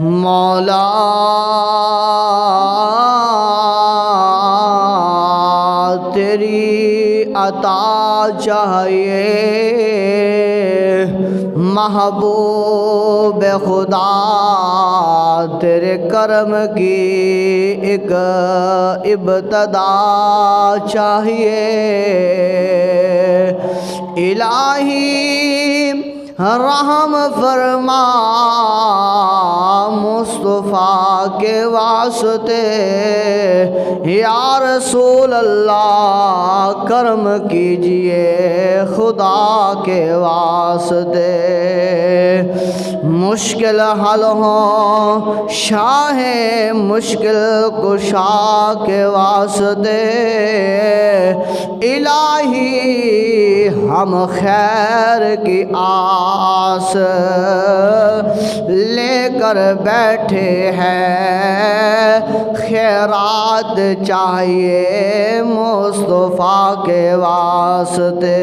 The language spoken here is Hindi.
मौला तेरी अता चाहिए, महबूब खुदा तेरे करम की एक इब्तदा चाहिए। इलाही रहम फरमा मुस्तफ़ा के वास्ते, या रसूल अल्लाह करम कीजिए खुदा के वास्ते। मुश्किल हल हो शाह मुश्किल कुशा के वास्ते, इलाही हम खैर की आस लेकर बैठे हैं, खैरात चाहिए मुस्तफ़ा के वास्ते।